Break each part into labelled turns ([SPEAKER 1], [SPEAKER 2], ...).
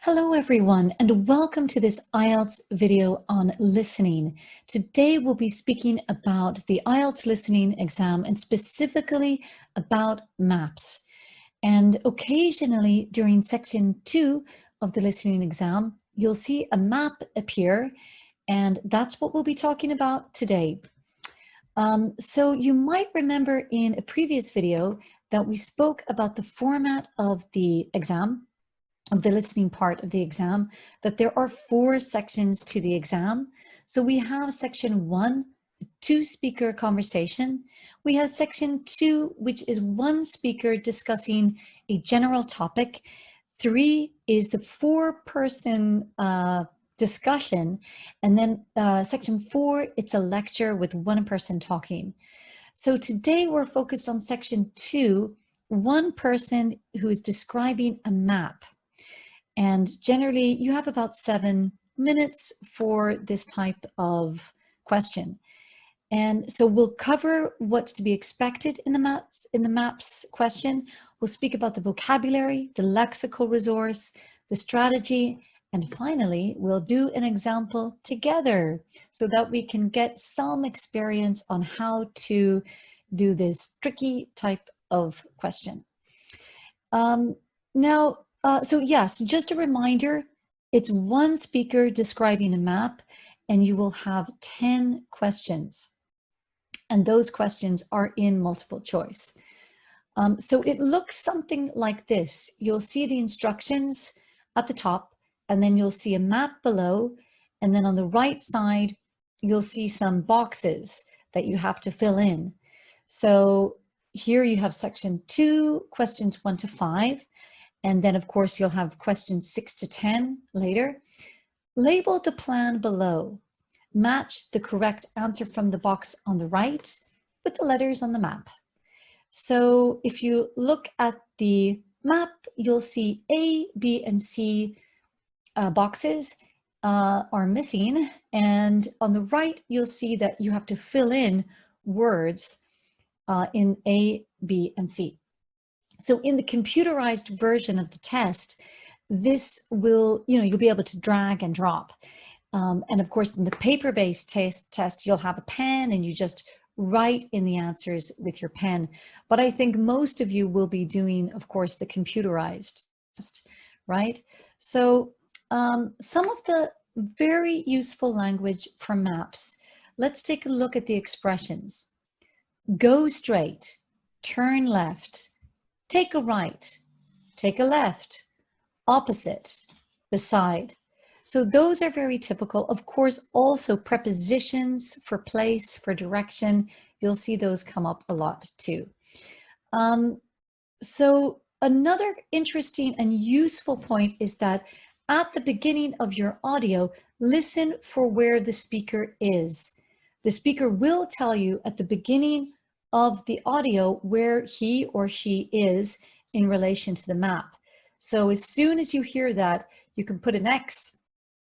[SPEAKER 1] Hello everyone, and welcome to this IELTS video on listening. Today we'll be speaking about the IELTS listening exam and specifically about maps. And occasionally during section 2 of the listening exam, you'll see a map appear, and that's what we'll be talking about today. So you might remember in a previous video that we spoke about the format of the exam, of the listening part of the exam, that there are 4 sections to the exam. So we have section 1, a 2-speaker conversation. We have section 2, which is 1 speaker discussing a general topic. 3 is the 4-person discussion. And then section 4, it's a lecture with 1 person talking. So today we're focused on section 2, 1 person who is describing a map. And generally, you have about 7 minutes for this type of question. And so we'll cover what's to be expected in the maps question. We'll speak about the vocabulary, the lexical resource, the strategy, and finally, we'll do an example together so that we can get some experience on how to do this tricky type of question. So just a reminder, it's 1 speaker describing a map, and you will have 10 questions. And those questions are in multiple choice. So it looks something like this. You'll see the instructions at the top, and then you'll see a map below. And then on the right side, you'll see some boxes that you have to fill in. So here you have section 2, questions 1 to 5. And then, of course, you'll have questions 6 to 10 later. Label the plan below. Match the correct answer from the box on the right with the letters on the map. So if you look at the map, you'll see A, B, and C boxes are missing. And on the right, you'll see that you have to fill in words in A, B, and C. So in the computerized version of the test, this will, you'll be able to drag and drop. And of course, in the paper-based test, you'll have a pen and you just write in the answers with your pen. But I think most of you will be doing, of course, the computerized test, right? So some of the very useful language for maps. Let's take a look at the expressions. Go straight, turn left, take a right, take a left, opposite, beside. So those are very typical. Of course, also prepositions for place, for direction. You'll see those come up a lot too. So another interesting and useful point is that at the beginning of your audio, listen for where the speaker is. The speaker will tell you at the beginning of the audio where he or she is in relation to the map. So as soon as you hear that, you can put an X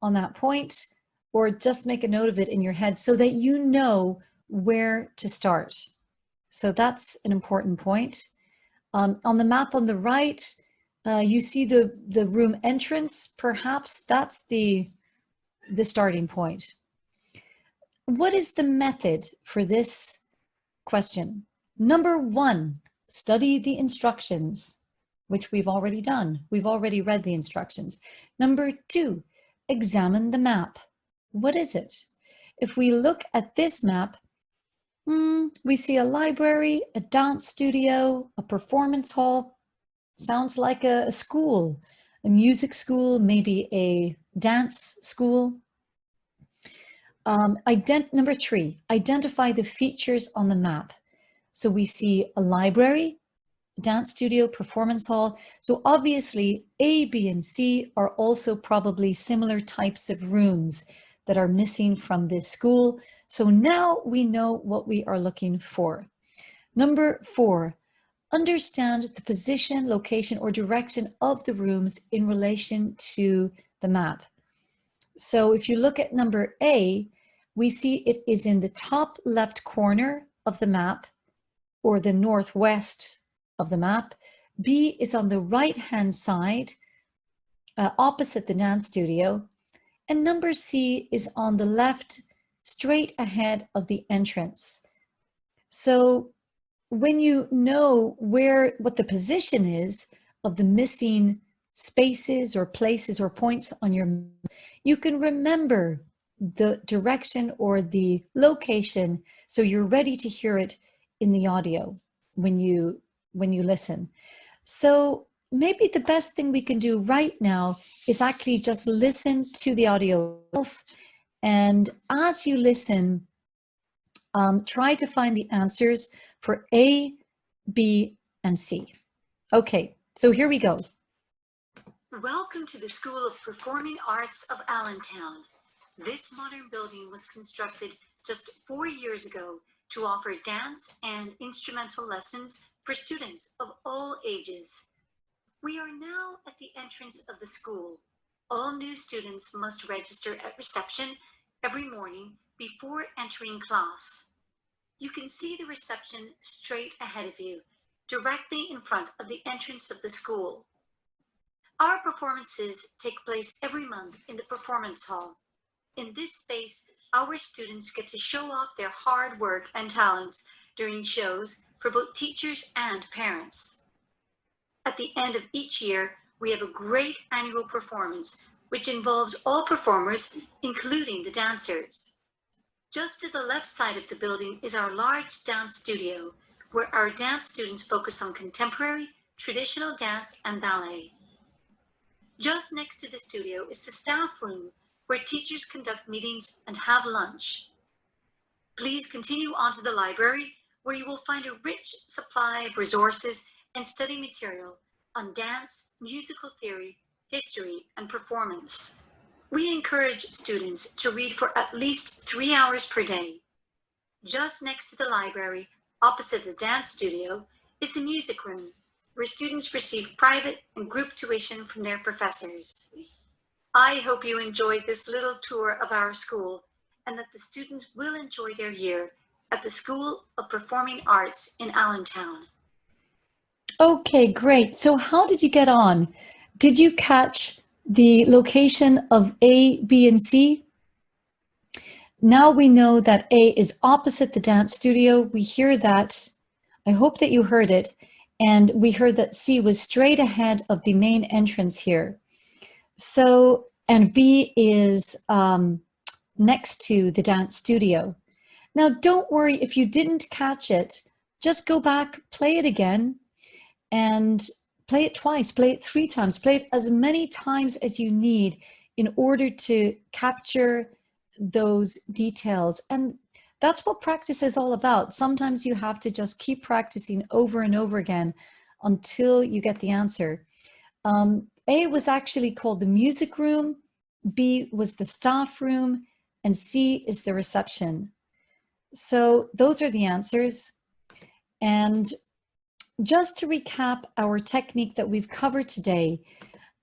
[SPEAKER 1] on that point or just make a note of it in your head so that you know where to start. So that's an important point. On the map on the right, you see the room entrance. Perhaps that's the starting point. What is the method for this question? Number 1, study the instructions, which we've already done. We've already read the instructions. Number 2, examine the map. What is it? If we look at this map, we see a library, a dance studio, a performance hall. Sounds like a school, a music school, maybe a dance school. Number 3, identify the features on the map. So we see a library, dance studio, performance hall. So obviously A, B, and C are also probably similar types of rooms that are missing from this school. So now we know what we are looking for. Number 4, understand the position, location, or direction of the rooms in relation to the map. So if you look at number A, we see it is in the top left corner of the map or the northwest of the map. B is on the right-hand side opposite the dance studio. And number C is on the left, straight ahead of the entrance. So when you know what the position is of the missing spaces or places or points on your map, you can remember the direction or the location so you're ready to hear it in the audio when you listen. So maybe the best thing we can do right now is actually just listen to the audio, and as you listen, try to find the answers for A, B, and C. Okay, so here we go.
[SPEAKER 2] Welcome to the School of Performing Arts of Allentown. This modern building was constructed just 4 years ago to offer dance and instrumental lessons for students of all ages. We are now at the entrance of the school. All new students must register at reception every morning before entering class. You can see the reception straight ahead of you, directly in front of the entrance of the school. Our performances take place every month in the performance hall. In this space, our students get to show off their hard work and talents during shows for both teachers and parents. At the end of each year, we have a great annual performance, which involves all performers, including the dancers. Just to the left side of the building is our large dance studio, where our dance students focus on contemporary, traditional dance, and ballet. Just next to the studio is the staff room, where teachers conduct meetings and have lunch. Please continue on to the library, where you will find a rich supply of resources and study material on dance, musical theory, history, and performance. We encourage students to read for at least 3 hours per day. Just next to the library, opposite the dance studio, is the music room, where students receive private and group tuition from their professors. I hope you enjoyed this little tour of our school and that the students will enjoy their year at the School of Performing Arts in Allentown.
[SPEAKER 1] Okay, great. So how did you get on? Did you catch the location of A, B, and C? Now we know that A is opposite the dance studio. We hear that. I hope that you heard it. And we heard that C was straight ahead of the main entrance here. So, and B is next to the dance studio. Now, don't worry if you didn't catch it. Just go back, play it again, and play it twice, play it 3 times, play it as many times as you need in order to capture those details. And that's what practice is all about. Sometimes you have to just keep practicing over and over again until you get the answer. A was actually called the music room, B was the staff room, and C is the reception. So those are the answers. And just to recap our technique that we've covered today,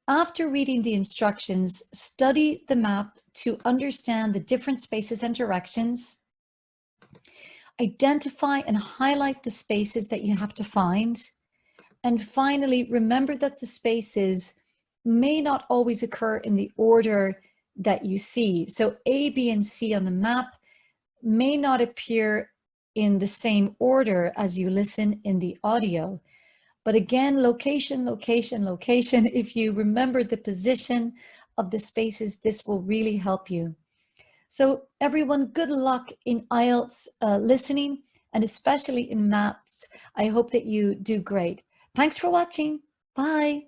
[SPEAKER 1] after reading the instructions, study the map to understand the different spaces and directions. Identify and highlight the spaces that you have to find. And finally, remember that the spaces may not always occur in the order that you see. So A, B, and C on the map may not appear in the same order as you listen in the audio. But again, location, location, location. If you remember the position of the spaces, this will really help you. So everyone, good luck in IELTS listening, and especially in maths. I hope that you do great. Thanks for watching. Bye.